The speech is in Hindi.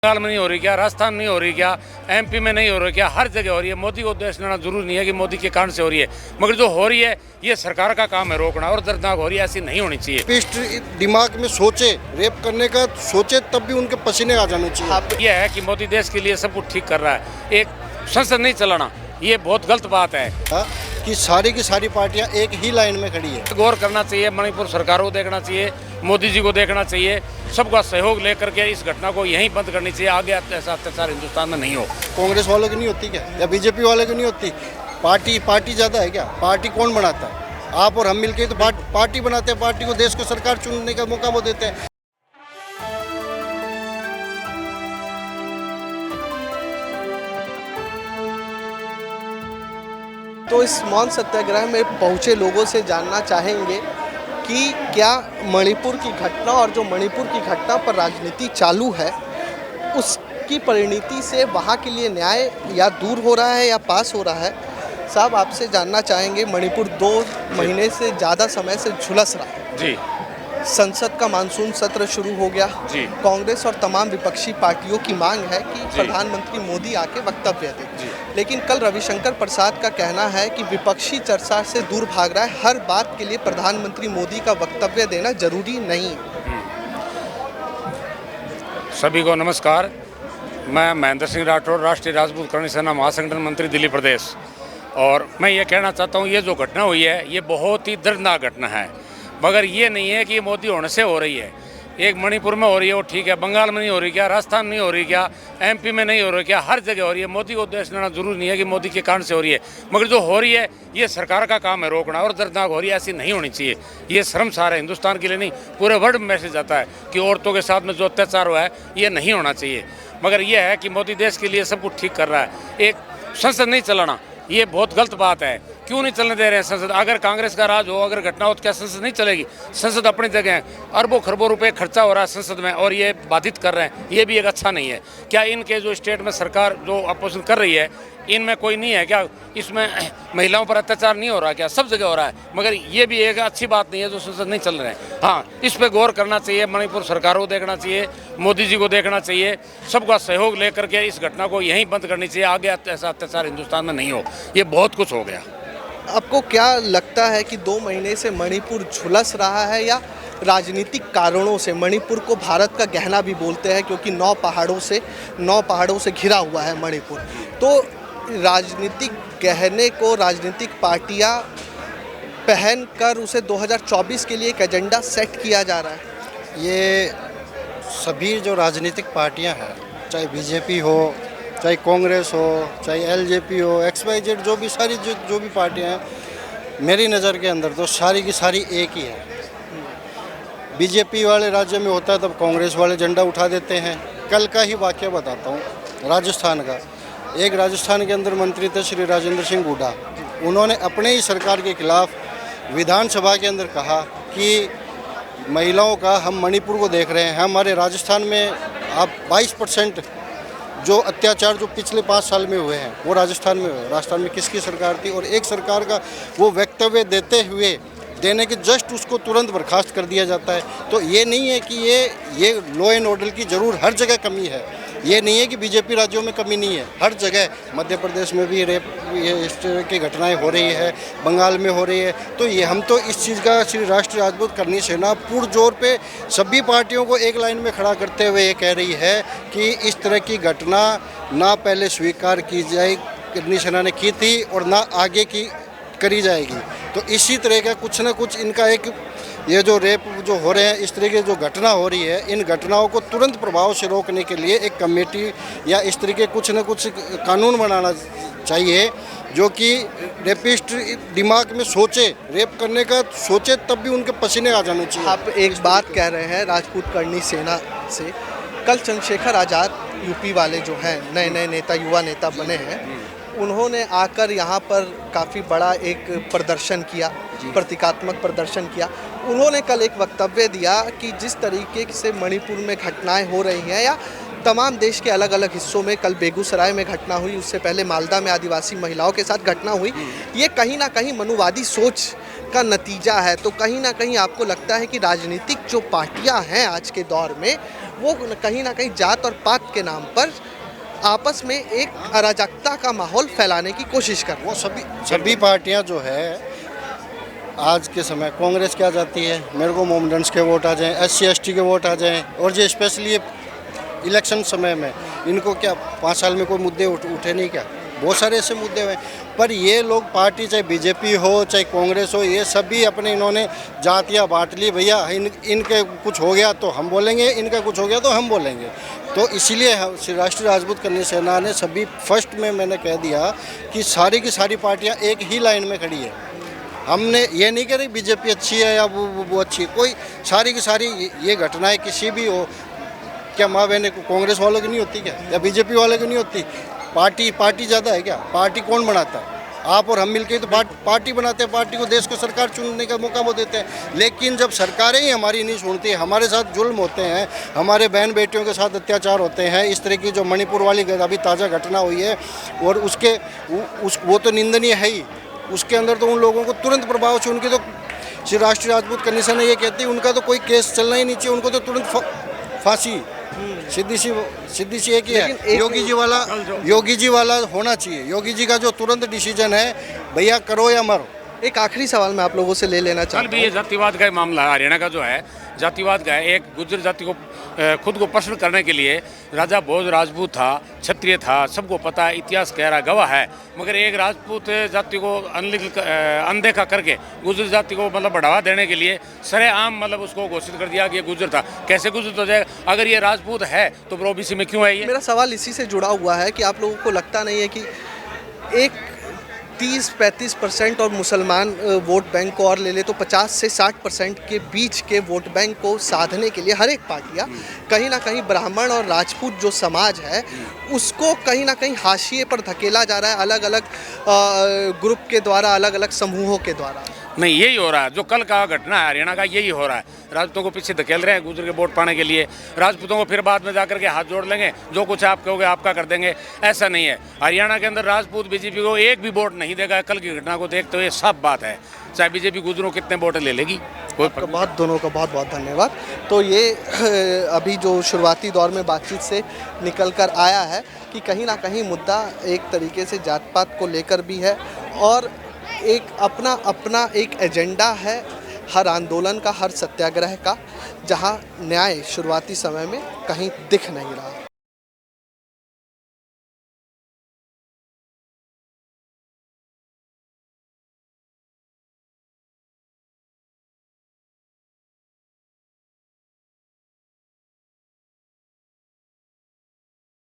बंगाल में नहीं हो रही क्या, राजस्थान नहीं हो रही क्या, एमपी में नहीं हो रही क्या, हर जगह हो रही है। मोदी को देश लेना जरूरी नहीं है कि मोदी के कारण से हो रही है, मगर जो हो रही है ये सरकार का काम है रोकना, और दर्दनाक हो रही है, ऐसी नहीं होनी चाहिए। पिस्ट दिमाग में सोचे रेप करने का सोचे तब भी उनके पसीने आ जाने चाहिए। ये है कि मोदी देश के लिए सब कुछ ठीक कर रहा है, एक संसद नहीं चलाना, ये बहुत गलत बात है कि सारी की सारी पार्टियां एक ही लाइन में खड़ी है। गौर करना चाहिए, मणिपुर सरकार को देखना चाहिए, मोदी जी को देखना चाहिए, सबका सहयोग लेकर के इस घटना को यहीं बंद करनी चाहिए। आगे ऐसा अत्याचार हिंदुस्तान में नहीं हो। कांग्रेस वालों की नहीं होती क्या, या बीजेपी वालों की नहीं होती? पार्टी ज़्यादा है क्या? पार्टी कौन बनाता है? आप और हम मिलके तो पार्टी बनाते हैं, पार्टी को देश को सरकार चुनने का मौका वो देते हैं। तो इस मौन सत्याग्रह में पहुंचे लोगों से जानना चाहेंगे कि क्या मणिपुर की घटना और जो मणिपुर की घटना पर राजनीति चालू है उसकी परिणति से वहां के लिए न्याय या दूर हो रहा है या पास हो रहा है। साहब, आपसे जानना चाहेंगे, मणिपुर 2 महीने से ज़्यादा समय से झुलस रहा है जी। संसद का मानसून सत्र शुरू हो गया जी। कांग्रेस और तमाम विपक्षी पार्टियों की मांग है कि प्रधानमंत्री मोदी आके वक्तव्य दें, लेकिन कल रविशंकर प्रसाद का कहना है कि विपक्षी चर्चा से दूर भाग रहा है, हर बात के लिए प्रधानमंत्री मोदी का वक्तव्य देना जरूरी नहीं। सभी को नमस्कार, मैं महेंद्र सिंह राठौर, राष्ट्रीय राजपूत करणी सेना महासंगठन मंत्री दिल्ली प्रदेश। और मैं ये कहना चाहता हूँ, ये जो घटना हुई है ये बहुत ही दर्दनाक घटना है, मगर ये नहीं है कि मोदी होने से हो रही है। एक मणिपुर में हो रही है वो ठीक है, बंगाल में नहीं हो रही क्या, राजस्थान नहीं हो रही क्या, एमपी में नहीं हो रही क्या, हर जगह हो रही है। मोदी को देश लेना जरूरी नहीं है कि मोदी के कारण से हो रही है, मगर जो हो रही है ये सरकार का काम है रोकना, और दर्दनाक हो रही है, ऐसी नहीं होनी चाहिए। ये शर्मसार है, हिंदुस्तान के लिए नहीं पूरे वर्ल्ड में मैसेज आता है कि औरतों के साथ में जो अत्याचार हुआ है ये नहीं होना चाहिए। मगर यह है कि मोदी देश के लिए सब कुछ ठीक कर रहा है, एक संसद नहीं चलाना, ये बहुत गलत बात है। क्यों नहीं चलने दे रहे हैं संसद? अगर कांग्रेस का राज हो, अगर घटना हो तो क्या संसद नहीं चलेगी? संसद अपनी जगह है, अरबों खरबों रुपए खर्चा हो रहा है संसद में, और ये बाधित कर रहे हैं, ये भी एक अच्छा नहीं है। क्या इनके जो स्टेट में सरकार जो अपोजिशन कर रही है इनमें कोई नहीं है क्या? इसमें महिलाओं पर अत्याचार नहीं हो रहा क्या? सब जगह हो रहा है, मगर ये भी एक अच्छी बात नहीं है जो संसद नहीं चल रहे हैं। हाँ, इस पर गौर करना चाहिए, मणिपुर सरकार को देखना चाहिए, मोदी जी को देखना चाहिए, सबका सहयोग लेकर के इस घटना को यहीं बंद करनी चाहिए। आगे ऐसा अत्याचार हिंदुस्तान में नहीं हो, ये बहुत कुछ हो गया। आपको क्या लगता है कि 2 महीने से मणिपुर झुलस रहा है, या राजनीतिक कारणों से? मणिपुर को भारत का गहना भी बोलते हैं क्योंकि 9 पहाड़ों से घिरा हुआ है मणिपुर। तो राजनीतिक गहने को राजनीतिक पार्टियां पहन कर उसे 2024 के लिए एक एजेंडा सेट किया जा रहा है। ये सभी जो राजनीतिक पार्टियां हैं, चाहे बीजेपी हो, चाहे कांग्रेस हो, चाहे एलजेपी हो, XYZ, जो भी सारी जो भी पार्टियां हैं, मेरी नज़र के अंदर तो सारी की सारी एक ही है। बीजेपी वाले राज्य में होता है तब कांग्रेस वाले झंडा उठा देते हैं। कल का ही वाक़या बताता हूँ, राजस्थान का। एक राजस्थान के अंदर मंत्री थे श्री राजेंद्र सिंह हुड्डा, उन्होंने अपने ही सरकार के खिलाफ विधानसभा के अंदर कहा कि महिलाओं का हम मणिपुर को देख रहे हैं, हमारे राजस्थान में आप 22% जो अत्याचार जो पिछले 5 साल में हुए हैं वो राजस्थान में हुए। राजस्थान में किसकी सरकार थी? और एक सरकार का वो वक्तव्य देने के जस्ट उसको तुरंत बर्खास्त कर दिया जाता है। तो ये नहीं है कि ये लॉ एंड ऑर्डर की ज़रूर हर जगह कमी है, ये नहीं है कि बीजेपी राज्यों में कमी नहीं है, हर जगह। मध्य प्रदेश में भी रेप इस तरह की घटनाएं हो रही है, बंगाल में हो रही है। तो ये हम तो इस चीज़ का श्री राष्ट्रीय राजपूत करणी सेना पुरजोर पे सभी पार्टियों को एक लाइन में खड़ा करते हुए ये कह रही है कि इस तरह की घटना ना पहले स्वीकार की जाए, करणी सेना ने की थी, और ना आगे की करी जाएगी। तो इसी तरह का कुछ ना कुछ इनका एक ये जो रेप जो हो रहे हैं, इस तरह की जो घटना हो रही है, इन घटनाओं को तुरंत प्रभाव से रोकने के लिए एक कमेटी या इस तरीके कुछ न कुछ कानून बनाना चाहिए जो कि रेपिस्ट दिमाग में सोचे रेप करने का सोचे तब भी उनके पसीने आ जाने चाहिए। आप एक बात कह रहे हैं राजपूत करणी सेना से, कल चंद्रशेखर आज़ाद यूपी वाले जो हैं नए नेता, युवा नेता बने हैं, उन्होंने आकर यहाँ पर काफ़ी बड़ा एक प्रदर्शन किया, प्रतीकात्मक प्रदर्शन किया। उन्होंने कल एक वक्तव्य दिया कि जिस तरीके से मणिपुर में घटनाएं हो रही हैं, या तमाम देश के अलग अलग हिस्सों में, कल बेगूसराय में घटना हुई, उससे पहले मालदा में आदिवासी महिलाओं के साथ घटना हुई, ये कहीं ना कहीं मनुवादी सोच का नतीजा है। तो कहीं ना कहीं आपको लगता है कि राजनीतिक जो पार्टियां हैं आज के दौर में वो कहीं ना कहीं जात और पात के नाम पर आपस में एक अराजकता का माहौल फैलाने की कोशिश कर रहे हैं। वो सभी पार्टियां जो है आज के समय, कांग्रेस क्या जाती है, मेरे को मोमडन्स के वोट आ जाएं, SC ST के वोट आ जाएं, और जो स्पेशली इलेक्शन समय में इनको क्या 5 साल में कोई मुद्दे उठे नहीं क्या? बहुत सारे ऐसे मुद्दे हुए, पर ये लोग पार्टी चाहे BJP हो चाहे कांग्रेस हो, ये सभी अपने इन्होंने जातियाँ बांट ली। भैया इनके कुछ हो गया तो हम बोलेंगे, इनका कुछ हो गया तो हम बोलेंगे। तो इसलिए राष्ट्रीय राजपूत कल्याण सेना ने सभी फर्स्ट में मैंने कह दिया कि सारी की सारी पार्टियाँ एक ही लाइन में खड़ी है। हमने ये नहीं कह रही BJP अच्छी है या वो अच्छी है, कोई सारी की सारी ये घटनाएं किसी भी हो, क्या माँ बहने कांग्रेस वालों की नहीं होती क्या, या BJP वालों की नहीं होती? पार्टी ज़्यादा है क्या? पार्टी कौन बनाता है? आप और हम मिलकर तो पार्टी बनाते हैं, पार्टी को देश को सरकार चुनने का मौका वो देते हैं। लेकिन जब सरकारें ही हमारी नहीं सुनती, हमारे साथ जुल्म होते हैं, हमारे बहन बेटियों के साथ अत्याचार होते हैं, इस तरह की जो मणिपुर वाली अभी ताज़ा घटना हुई है, और वो तो निंदनीय है ही, उसके अंदर तो उन लोगों को तुरंत प्रभाव से, उनकी तो श्री राष्ट्रीय राजपूत कल्याण सेना ये कहती है उनका तो कोई केस चलना ही नहीं चाहिए, उनको तो तुरंत फांसी। सीधी सी एक ही है, योगी जी वाला होना चाहिए। योगी जी का जो तुरंत डिसीजन है, भैया करो या मरो। एक आखिरी सवाल मैं आप लोगों से ले लेना चाहता हूँ। कल भी ये जातिवाद का मामला है, हरियाणा का जो है जातिवाद का है। एक गुर्जर जाति को खुद को प्रश्न करने के लिए राजा भोज राजपूत था, क्षत्रिय था, सबको पता है, इतिहास कह रहा गवाह है। मगर एक राजपूत जाति को अनदेखा करके गुर्जर जाति को मतलब बढ़ावा देने के लिए सरेआम मतलब उसको घोषित कर दिया कि ये गुर्जर था। कैसे गुर्जर हो जाएगा? अगर ये राजपूत है तो OBC में क्यों है ये? मेरा सवाल इसी से जुड़ा हुआ है कि आप लोगों को लगता नहीं है कि एक 30-35% और मुसलमान वोट बैंक को और ले ले तो 50 से 60% के बीच के वोट बैंक को साधने के लिए हर एक पार्टियाँ कहीं ना कहीं ब्राह्मण और राजपूत जो समाज है उसको कहीं ना कहीं हाशिए पर धकेला जा रहा है, अलग अलग ग्रुप के द्वारा, अलग अलग समूहों के द्वारा। नहीं, यही हो रहा है जो कल का घटना है हरियाणा का, यही हो रहा है। राजपूतों को पीछे धकेल रहे हैं गुर्जर के वोट पाने के लिए, राजपूतों को फिर बाद में जाकर के हाथ जोड़ लेंगे, जो कुछ आप कहोगे आपका कर देंगे। ऐसा नहीं है, हरियाणा के अंदर राजपूत BJP को एक भी वोट नहीं देगा। कल की घटना को देखते हुए सब बात है, चाहे BJP गुर्जरों कितने वोट ले लेगी। दोनों का बहुत बहुत धन्यवाद। तो ये अभी जो शुरुआती दौर में बातचीत से निकल कर आया है कि कहीं ना कहीं मुद्दा एक तरीके से जात पात को लेकर भी है, और एक अपना एक एजेंडा है हर आंदोलन का, हर सत्याग्रह का, जहां न्याय शुरुआती समय में कहीं दिख नहीं रहा।